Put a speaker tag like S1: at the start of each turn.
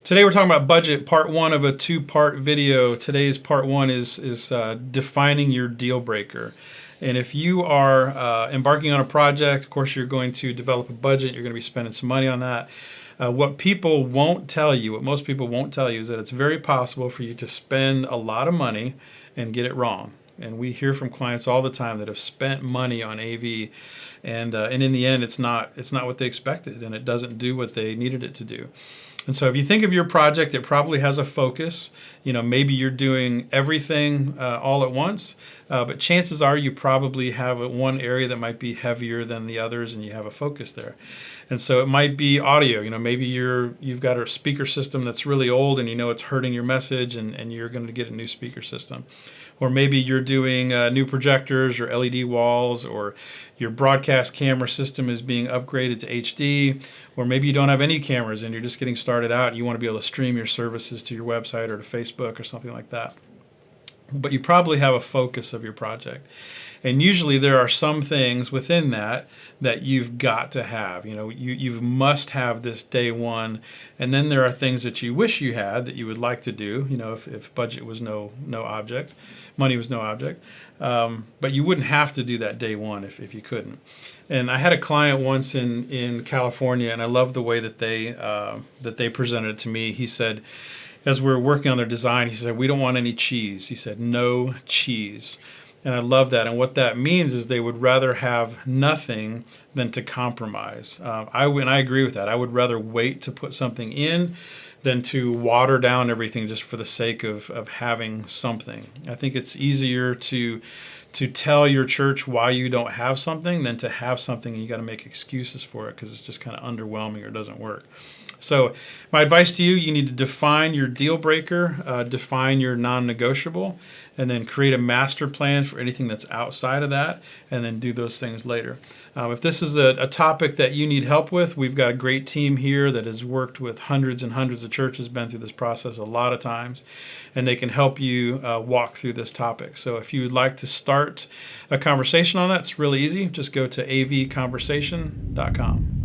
S1: Today we're talking about budget, part one of a two-part video. Today's part one is defining your deal breaker. And if you are embarking on a project, of course you're going to develop a budget, you're going to be spending some money on that. What people won't tell you, what most people won't tell you, is that it's very possible for you to spend a lot of money and get it wrong. And we hear from clients all the time that have spent money on AV, and in the end, it's not what they expected, and it doesn't do what they needed it to do. And so, if you think of your project, it probably has a focus. You know, maybe you're doing everything all at once, but chances are you probably have one area that might be heavier than the others, and you have a focus there. And so, it might be audio. You know, maybe you've got a speaker system that's really old, and you know it's hurting your message, and you're going to get a new speaker system. Or maybe you're doing new projectors or LED walls, or your broadcast camera system is being upgraded to HD, or maybe you don't have any cameras and you're just getting started out and you want to be able to stream your services to your website or to Facebook or something like that. But you probably have a focus of your project. And usually there are some things within that you've got to have. You know, you must have this day one. And then there are things that you wish you had that you would like to do, you know, if budget was no object, money was no object. But you wouldn't have to do that day one if you couldn't. And I had a client once in California, and I love the way that they presented it to me. He said, as we were working on their design, he said, "We don't want any cheese." He said, "No cheese." And I love that. And what that means is they would rather have nothing than to compromise. I agree with that. I would rather wait to put something in than to water down everything just for the sake of having something. I think it's easier to tell your church why you don't have something than to have something and you got to make excuses for it because it's just kind of underwhelming or doesn't work. So my advice to you, you need to define your deal breaker, define your non-negotiable, and then create a master plan for anything that's outside of that, and then do those things later. If this is a topic that you need help with, we've got a great team here that has worked with hundreds and hundreds of churches, been through this process a lot of times, and they can help you walk through this topic. So if you would like to start a conversation on that, it's really easy. Just go to avconversation.com.